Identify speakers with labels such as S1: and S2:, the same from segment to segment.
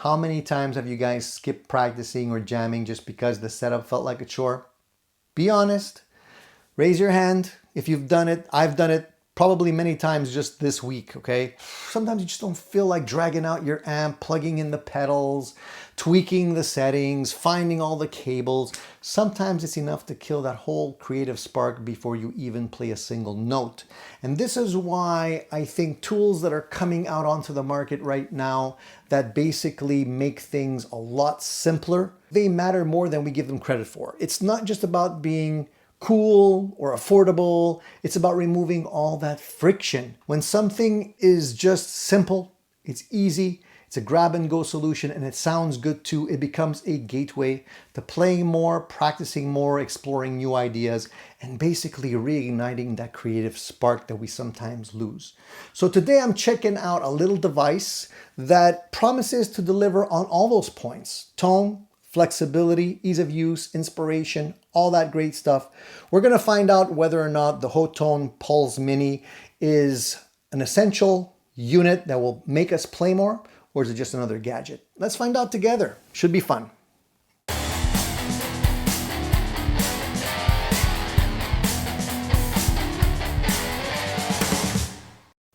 S1: How many times have you guys skipped practicing or jamming just because the setup felt like a chore? Be honest. Raise your hand if you've done it. I've done it probably many times just this week, okay? Sometimes you just don't feel like dragging out your amp, plugging in the pedals, tweaking the settings, finding all the cables. Sometimes it's enough to kill that whole creative spark before you even play a single note. And this is why I think tools that are coming out onto the market right now that basically make things a lot simpler, they matter more than we give them credit for. It's not just about being cool or affordable. It's about removing all that friction. When something is just simple, it's easy, it's a grab and go solution, and it sounds good too, it becomes a gateway to playing more, practicing more, exploring new ideas, and basically reigniting that creative spark that we sometimes lose. So today I'm checking out a little device that promises to deliver on all those points: tone, flexibility, ease of use, inspiration, all that great stuff. We're going to find out whether or not the HOTONE Pulze Mini is an essential unit that will make us play more, or is it just another gadget? Let's find out together. Should be fun.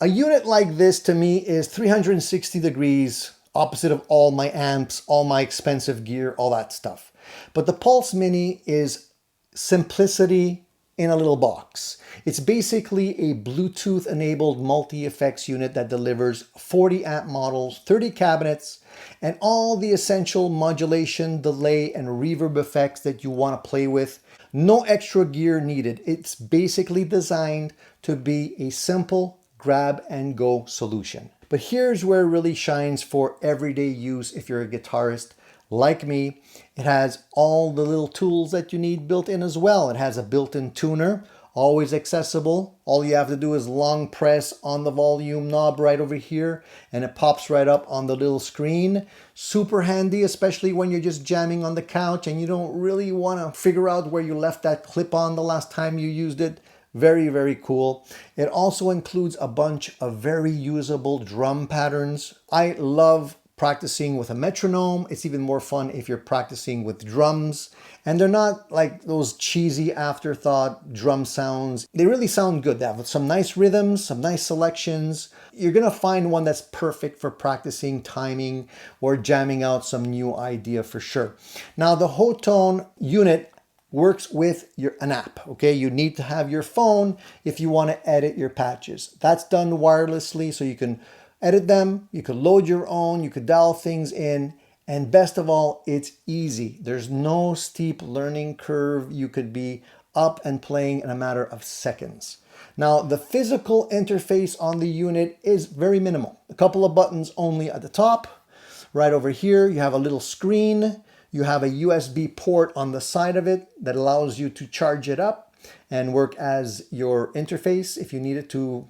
S1: A unit like this to me is 360 degrees opposite of all my amps, all my expensive gear, all that stuff. But the Pulze Mini is simplicity in a little box. It's basically a Bluetooth-enabled multi-effects unit that delivers 40 amp models, 30 cabinets, and all the essential modulation, delay, and reverb effects that you want to play with. No extra gear needed. It's basically designed to be a simple grab-and-go solution. But here's where it really shines for everyday use if you're a guitarist like me. It has all the little tools that you need built in as well. It has a built-in tuner, always accessible. All you have to do is long press on the volume knob right over here, and it pops right up on the little screen. Super handy, especially when you're just jamming on the couch and you don't really want to figure out where you left that clip on the last time you used it. Very, very cool. It also includes a bunch of very usable drum patterns. I love practicing with a metronome. It's even more fun if you're practicing with drums. And they're not like those cheesy afterthought drum sounds. They really sound good. They have some nice rhythms, some nice selections. You're gonna find one that's perfect for practicing timing or jamming out some new idea for sure. Now the HOTONE unit works with an app, okay? You need to have your phone if you want to edit your patches. That's done wirelessly, so you can edit them, you can load your own, you could dial things in, and best of all, it's easy. There's no steep learning curve. You could be up and playing in a matter of seconds. Now, the physical interface on the unit is very minimal. A couple of buttons only at the top. Right over here, you have a little screen. You have a USB port on the side of it that allows you to charge it up and work as your interface if you need it to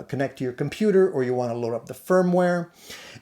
S1: connect to your computer or you want to load up the firmware.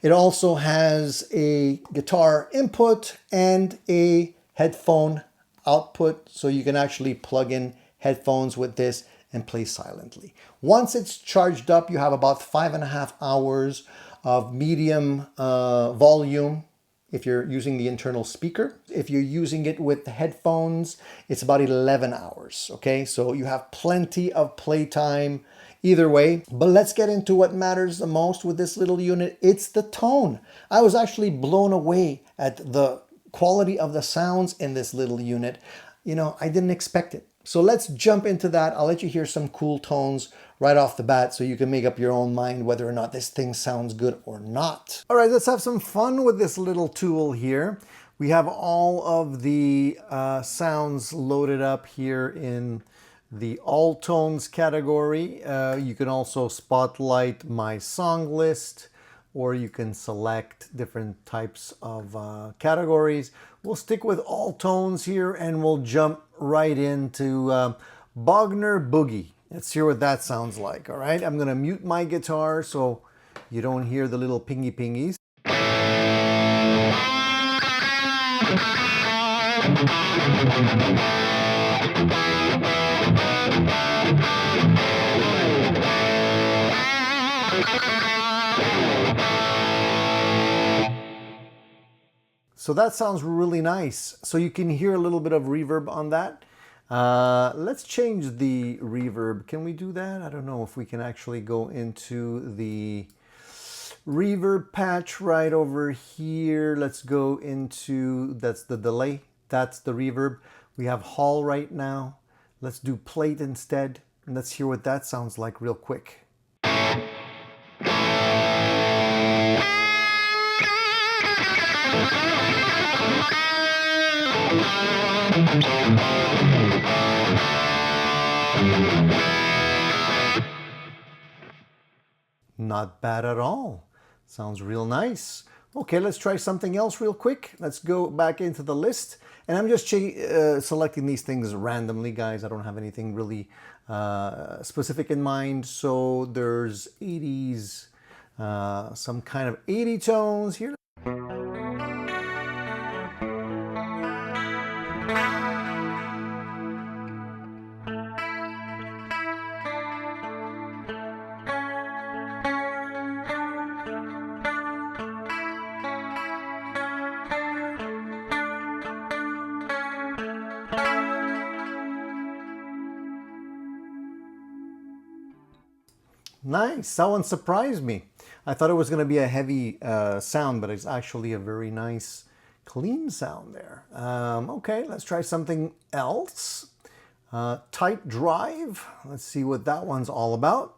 S1: It also has a guitar input and a headphone output, so you can actually plug in headphones with this and play silently. Once it's charged up, you have about 5.5 hours of medium volume if you're using the internal speaker. If you're using it with the headphones, it's about 11 hours, okay? So you have plenty of playtime either way. But let's get into what matters the most with this little unit. It's the tone. I was actually blown away at the quality of the sounds in this little unit. You know, I didn't expect it. So let's jump into that. I'll let you hear some cool tones right off the bat so you can make up your own mind whether or not this thing sounds good or not. All right, let's have some fun with this little tool here. We have all of the sounds loaded up here in the all tones category. You can also spotlight my song list, or you can select different types of categories. We'll stick with all tones here and we'll jump right into Bogner Boogie. Let's hear what that sounds like, all right? I'm gonna mute my guitar so you don't hear the little pingy pingies. So that sounds really nice. So you can hear a little bit of reverb on that. Let's change the reverb. Can we do that? I don't know if we can actually go into the reverb patch right over here. Let's go into, that's the delay, that's the reverb. We have Hall right now. Let's do plate instead. And let's hear what that sounds like real quick. Not bad at all. Sounds real nice. Okay, let's try something else real quick. Let's go back into the list. And I'm just selecting these things randomly, guys. I don't have anything really specific in mind. So there's 80s, some kind of 80 tones here. Nice, that one surprised me. I thought it was going to be a heavy sound, but it's actually a very nice, clean sound there. Okay, let's try something else. Tight drive. Let's see what that one's all about.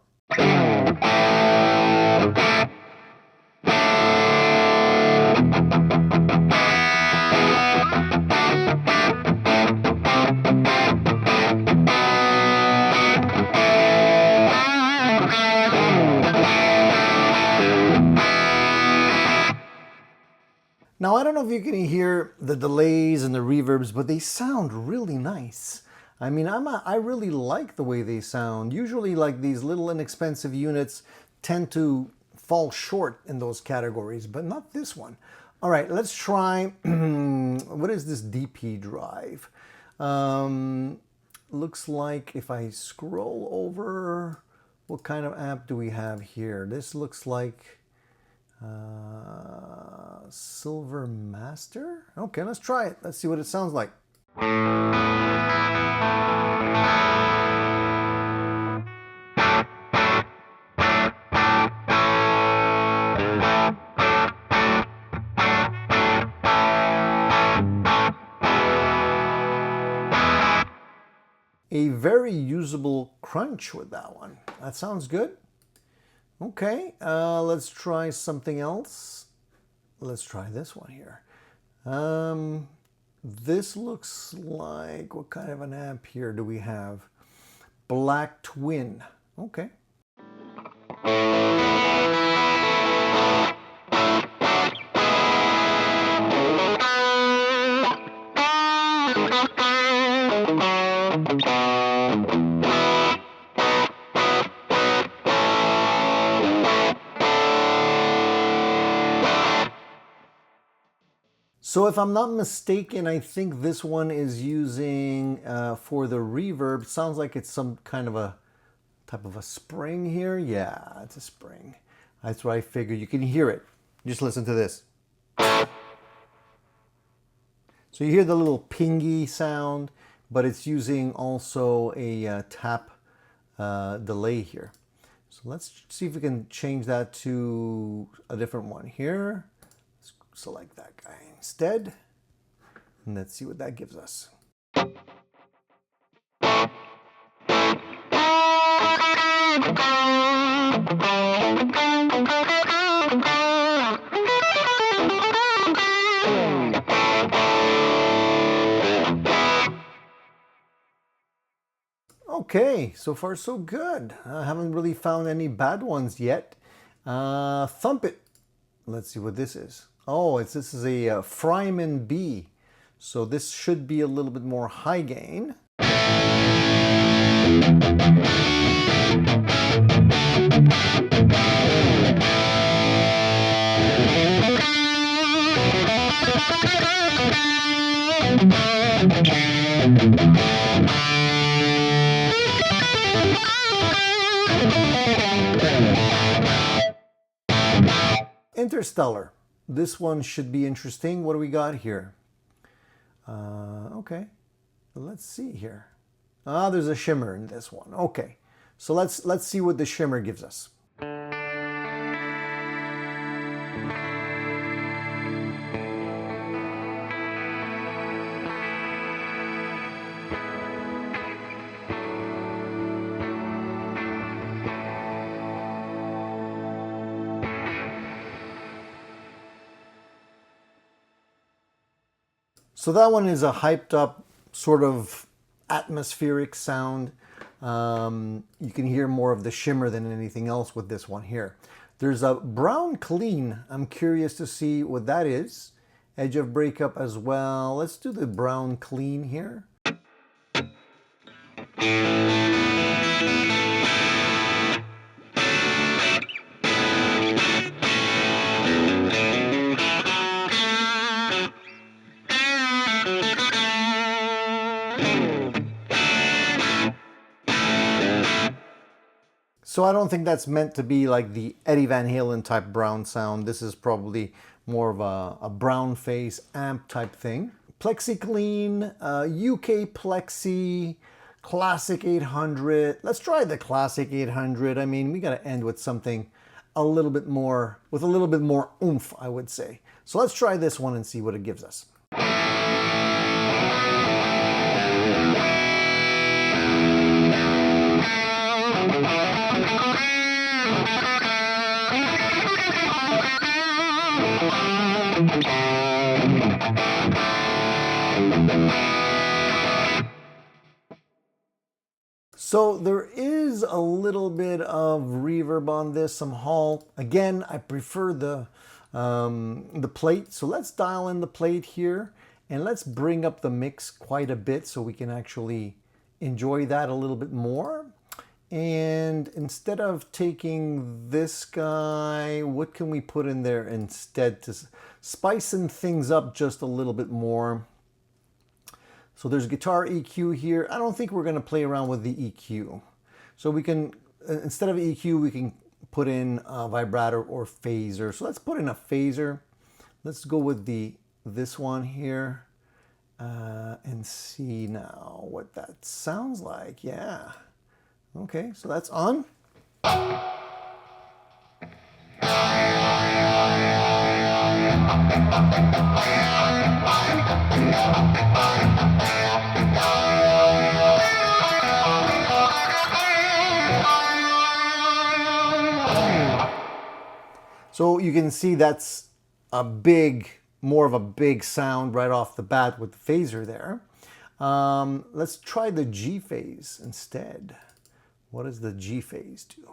S1: Now, I don't know if you can hear the delays and the reverbs, but they sound really nice. I mean, I really like the way they sound. Usually, like, these little inexpensive units tend to fall short in those categories, but not this one. All right, let's try, what is this DP drive? Looks like if I scroll over, what kind of amp do we have here? This looks like Silver Master. Okay, let's try it. Let's see what it sounds like. A very usable crunch with that one. That sounds good. Okay, let's try something else. Let's try this one here. This looks like, what kind of an amp here do we have? Black Twin. Okay. So if I'm not mistaken, I think this one is using, for the reverb, it sounds like it's some kind of a type of a spring here. Yeah, it's a spring. That's what I figured. You can hear it. Just listen to this. So you hear the little pingy sound, but it's using also a tap delay here. So let's see if we can change that to a different one here. Let's select that guy instead. And let's see what that gives us. Okay, so far so good. I haven't really found any bad ones yet. Thump It. Let's see what this is. Oh, this is a Fryman B. So this should be a little bit more high gain. Interstellar. This one should be interesting. What do we got here? Okay, let's see here. Ah, there's a shimmer in this one. Okay, so let's see what the shimmer gives us. So that one is a hyped up sort of atmospheric sound. You can hear more of the shimmer than anything else with this one here. There's a brown clean. I'm curious to see what that is. Edge of breakup as well. Let's do the brown clean here. So I don't think that's meant to be like the Eddie Van Halen type brown sound. This is probably more of a brown face amp type thing. Plexi Clean, UK Plexi, Classic 800. Let's try the Classic 800. I mean, we got to end with something a little bit more, with a little bit more oomph, I would say. So let's try this one and see what it gives us. So there is a little bit of reverb on this, some Hall. Again, I prefer the plate. So let's dial in the plate here and let's bring up the mix quite a bit so we can actually enjoy that a little bit more. And instead of taking this guy, what can we put in there instead to spicing things up just a little bit more? So there's guitar EQ here. I don't think we're going to play around with the EQ. So we can, instead of EQ, we can put in a vibrato or phaser. So let's put in a phaser. Let's go with this one here and see now what that sounds like. Yeah. Okay, so that's on. So you can see that's a more of a big sound right off the bat with the phaser there. Let's try the G phase instead. What does the G phase do?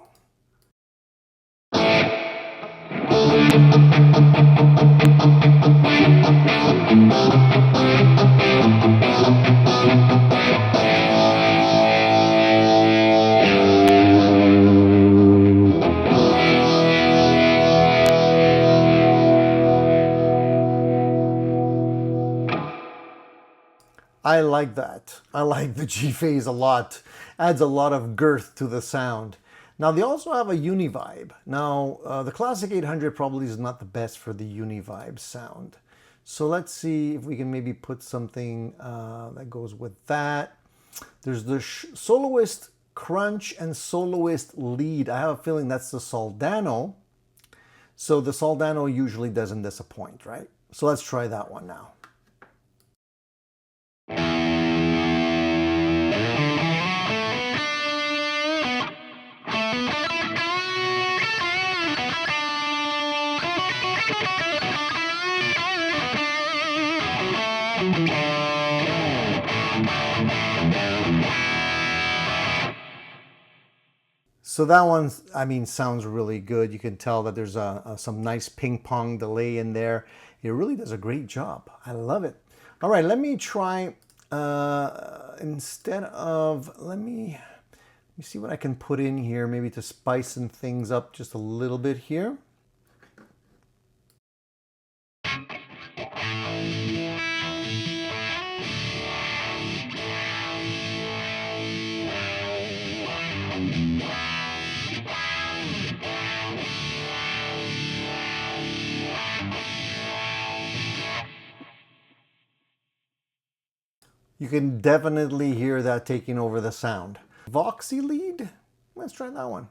S1: I like that. I like the G phase a lot. Adds a lot of girth to the sound. Now they also have a univibe. Now the Classic 800 probably is not the best for the univibe sound. So let's see if we can maybe put something that goes with that. There's the soloist crunch and soloist lead. I have a feeling that's the Soldano. So the Soldano usually doesn't disappoint, right? So let's try that one now. So that one, I mean, sounds really good. You can tell that there's some nice ping pong delay in there. It really does a great job. I love it. All right, let me try, instead of, let me see what I can put in here, maybe to spice some things up just a little bit here. You can definitely hear that taking over the sound. Voxy lead, let's try that one.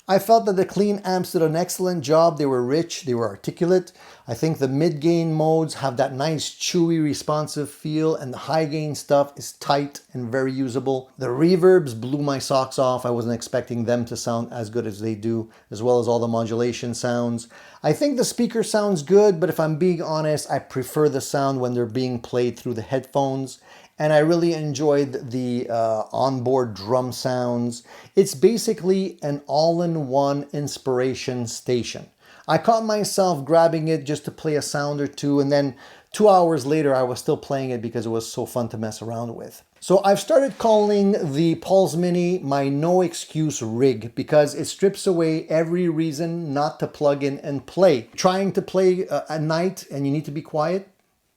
S1: I felt that the clean amps did an excellent job. They were rich, they were articulate. I think the mid-gain modes have that nice chewy responsive feel, and the high-gain stuff is tight and very usable. The reverbs blew my socks off. I wasn't expecting them to sound as good as they do, as well as all the modulation sounds. I think the speaker sounds good, but if I'm being honest, I prefer the sound when they're being played through the headphones. And I really enjoyed the onboard drum sounds. It's basically an all-in-one inspiration station. I caught myself grabbing it just to play a sound or two, and then 2 hours later I was still playing it because it was so fun to mess around with. So I've started calling the Pulze Mini my no excuse rig because it strips away every reason not to plug in and play. Trying to play at night and you need to be quiet,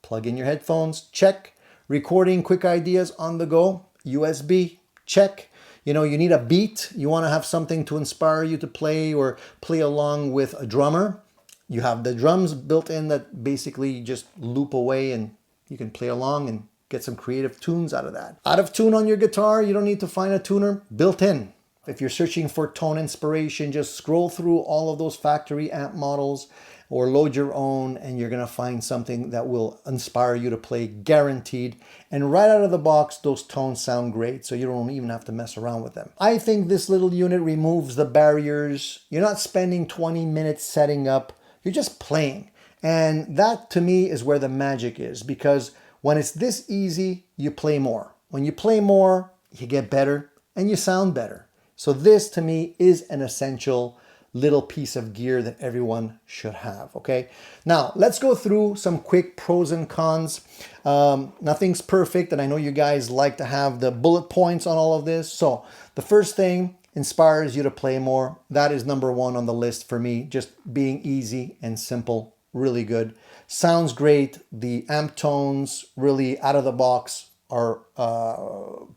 S1: plug in your headphones, check. Recording quick ideas on the go, USB, check. You know, you need a beat. You want to have something to inspire you to play or play along with a drummer. You have the drums built in that basically just loop away and you can play along and get some creative tunes out of that. Out of tune on your guitar, you don't need to find a tuner, built in. If you're searching for tone inspiration, just scroll through all of those factory amp models or load your own and you're gonna find something that will inspire you to play, guaranteed. And right out of the box, those tones sound great, so you don't even have to mess around with them. I think this little unit removes the barriers. You're not spending 20 minutes setting up, you're just playing. And that to me is where the magic is, because when it's this easy, you play more. When you play more, you get better and you sound better. So this to me is an essential little piece of gear that everyone should have, okay? Now, let's go through some quick pros and cons. Nothing's perfect, and I know you guys like to have the bullet points on all of this. So the first thing, inspires you to play more. That is number one on the list for me, just being easy and simple, really good. Sounds great. The amp tones really out of the box are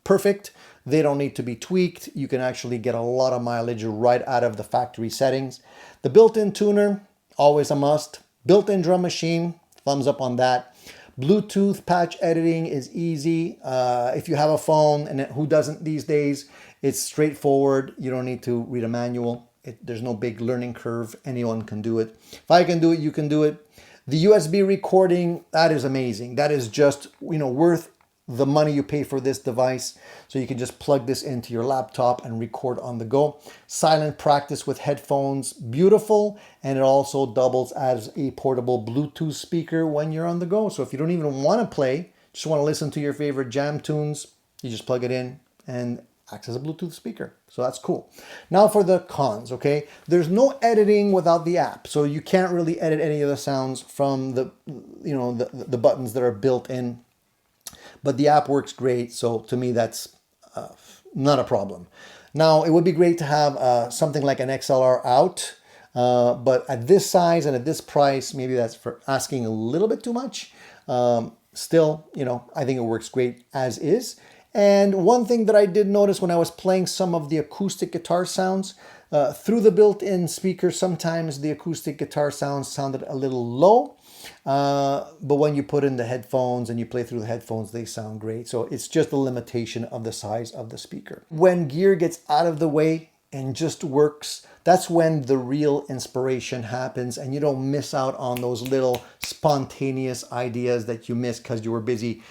S1: perfect. They don't need to be tweaked. You can actually get a lot of mileage right out of the factory settings. The built-in tuner, always a must. Built-in drum machine, thumbs up on that. Bluetooth patch editing is easy. If you have a phone, and who doesn't these days, it's straightforward. You don't need to read a manual. There's no big learning curve. Anyone can do it. If I can do it, you can do it. The USB recording, that is amazing. That is just, worth the money you pay for this device. So you can just plug this into your laptop and record on the go. Silent practice with headphones, beautiful. And it also doubles as a portable Bluetooth speaker when you're on the go. So if you don't even want to play, just want to listen to your favorite jam tunes, you just plug it in and acts as a Bluetooth speaker. So that's cool. Now for the cons, okay? There's no editing without the app. So you can't really edit any of the sounds from the buttons that are built in. But the app works great, so to me that's not a problem. Now, it would be great to have something like an XLR out, but at this size and at this price, maybe that's for asking a little bit too much. Still, I think it works great as is. And one thing that I did notice when I was playing some of the acoustic guitar sounds, through the built-in speaker, sometimes the acoustic guitar sounds sounded a little low. But when you put in the headphones and you play through the headphones, they sound great. So it's just a limitation of the size of the speaker. When gear gets out of the way and just works, that's when the real inspiration happens and you don't miss out on those little spontaneous ideas that you missed because you were busy,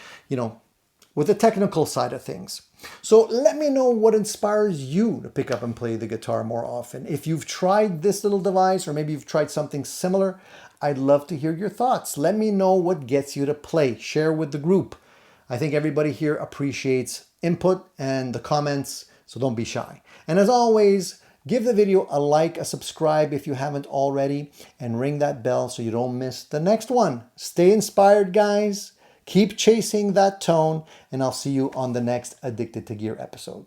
S1: with the technical side of things. So let me know what inspires you to pick up and play the guitar more often. If you've tried this little device, or maybe you've tried something similar, I'd love to hear your thoughts. Let me know what gets you to play. Share with the group. I think everybody here appreciates input and the comments, so don't be shy. And as always, give the video a like, a subscribe if you haven't already, and ring that bell so you don't miss the next one. Stay inspired, guys. Keep chasing that tone, and I'll see you on the next Addicted to Gear episode.